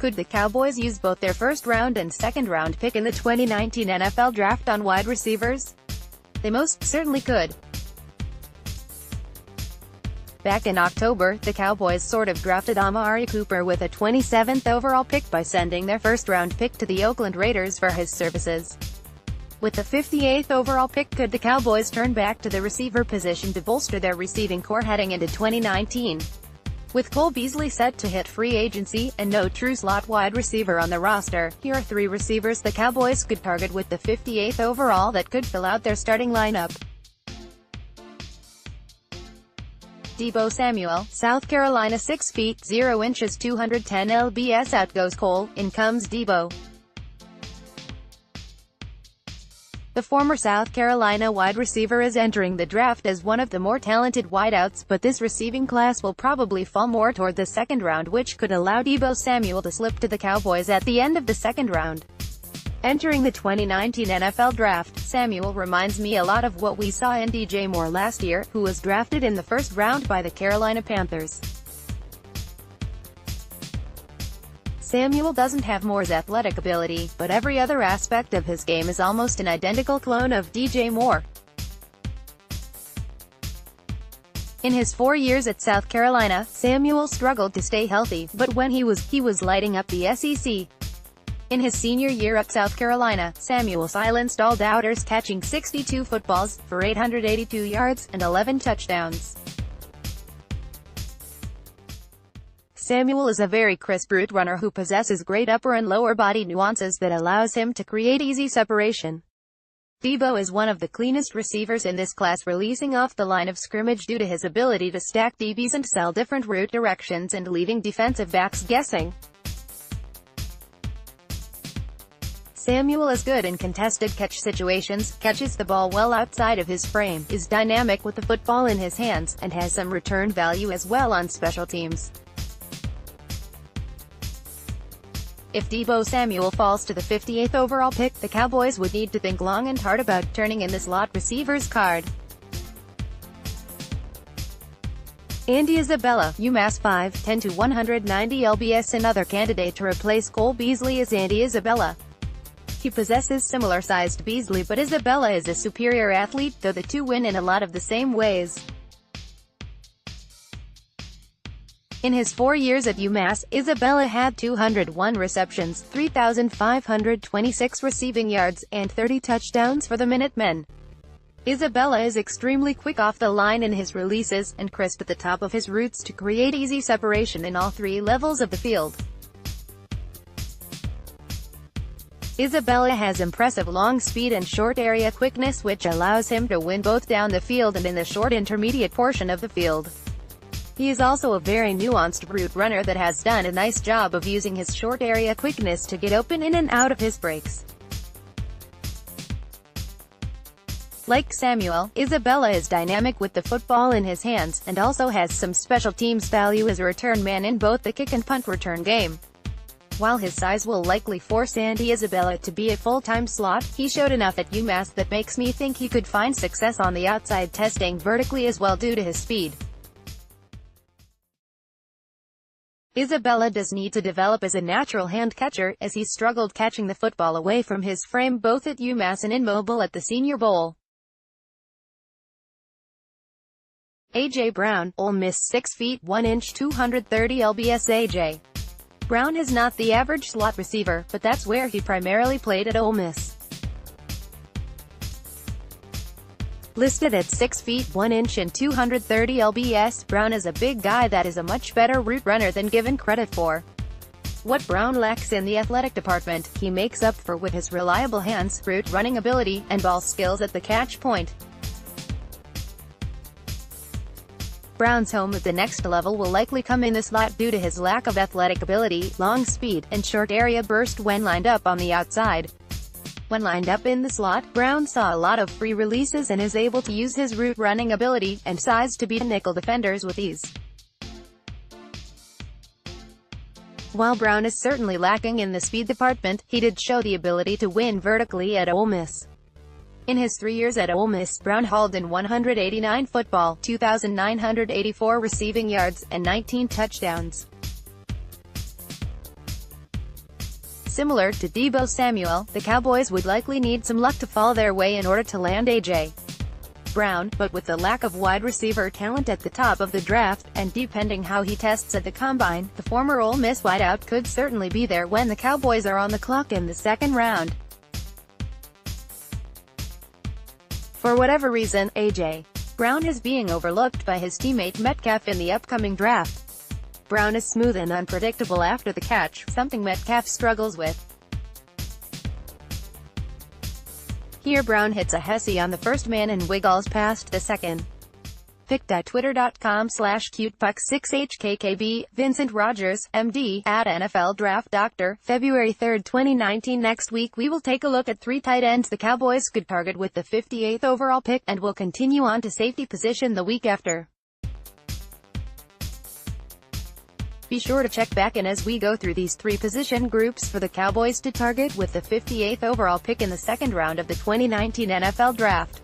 Could the Cowboys use both their first-round and second-round pick in the 2019 NFL Draft on wide receivers? They most certainly could. Back in October, the Cowboys sort of drafted Amari Cooper with a 27th overall pick by sending their first-round pick to the Oakland Raiders for his services. With the 58th overall pick, could the Cowboys turn back to the receiver position to bolster their receiving core heading into 2019? With Cole Beasley set to hit free agency, and no true slot wide receiver on the roster, here are 3 receivers the Cowboys could target with the 58th overall that could fill out their starting lineup. Deebo Samuel, South Carolina, 6 feet, 0 inches, 210 lbs. Out goes Cole, in comes Deebo. The former South Carolina wide receiver is entering the draft as one of the more talented wideouts, but this receiving class will probably fall more toward the second round, which could allow Deebo Samuel to slip to the Cowboys at the end of the second round. Entering the 2019 NFL Draft, Samuel reminds me a lot of what we saw in DJ Moore last year, who was drafted in the first round by the Carolina Panthers. Samuel doesn't have Moore's athletic ability, but every other aspect of his game is almost an identical clone of DJ Moore. In his 4 years at South Carolina, Samuel struggled to stay healthy, but when he was lighting up the SEC. In his senior year at South Carolina, Samuel silenced all doubters, catching 62 footballs for 882 yards and 11 touchdowns. Samuel is a very crisp route runner who possesses great upper and lower body nuances that allows him to create easy separation. Deebo is one of the cleanest receivers in this class, releasing off the line of scrimmage due to his ability to stack DBs and sell different route directions and leaving defensive backs guessing. Samuel is good in contested catch situations, catches the ball well outside of his frame, is dynamic with the football in his hands, and has some return value as well on special teams. If Deebo Samuel falls to the 58th overall pick, the Cowboys would need to think long and hard about turning in the slot receiver's card. Andy Isabella, UMass, 5'10" to 190 lbs. Another candidate to replace Cole Beasley is Andy Isabella. He possesses similar-sized Beasley, but Isabella is a superior athlete, though the two win in a lot of the same ways. In his 4 years at UMass, Isabella had 201 receptions, 3,526 receiving yards, and 30 touchdowns for the Minutemen. Isabella is extremely quick off the line in his releases, and crisp at the top of his routes to create easy separation in all 3 levels of the field. Isabella has impressive long speed and short area quickness, which allows him to win both down the field and in the short intermediate portion of the field. He is also a very nuanced route runner that has done a nice job of using his short area quickness to get open in and out of his breaks. Like Samuel, Isabella is dynamic with the football in his hands, and also has some special teams value as a return man in both the kick and punt return game. While his size will likely force Andy Isabella to be a full-time slot, he showed enough at UMass that makes me think he could find success on the outside, testing vertically as well due to his speed. Isabella does need to develop as a natural hand catcher, as he struggled catching the football away from his frame both at UMass and in Mobile at the Senior Bowl. A.J. Brown, Ole Miss, 6 feet 1 inch, 230 lbs. A.J. Brown is not the average slot receiver, but that's where he primarily played at Ole Miss. Listed at 6 feet 1 inch and 230 lbs, Brown is a big guy that is a much better route runner than given credit for. What Brown lacks in the athletic department, he makes up for with his reliable hands, route running ability, and ball skills at the catch point. Brown's home at the next level will likely come in the slot due to his lack of athletic ability, long speed, and short area burst when lined up on the outside. When lined up in the slot, Brown saw a lot of free releases and is able to use his route running ability and size to beat nickel defenders with ease. While Brown is certainly lacking in the speed department, he did show the ability to win vertically at Ole Miss. In his 3 years at Ole Miss, Brown hauled in 189 football, 2,984 receiving yards, and 19 touchdowns. Similar to Deebo Samuel, the Cowboys would likely need some luck to fall their way in order to land A.J. Brown, but with the lack of wide receiver talent at the top of the draft, and depending how he tests at the Combine, the former Ole Miss wideout could certainly be there when the Cowboys are on the clock in the second round. For whatever reason, A.J. Brown is being overlooked by his teammate Metcalf in the upcoming draft. Brown is smooth and unpredictable after the catch, something Metcalf struggles with. Here Brown hits a Hesse on the first man and wiggles past the second. Picked at twitter.com/cutepuck6hkkb, Vincent Rogers, MD, at NFL Draft Doctor, February 3, 2019. Next week we will take a look at 3 tight ends the Cowboys could target with the 58th overall pick, and will continue on to safety position the week after. Be sure to check back in as we go through these 3 position groups for the Cowboys to target with the 58th overall pick in the second round of the 2019 NFL Draft.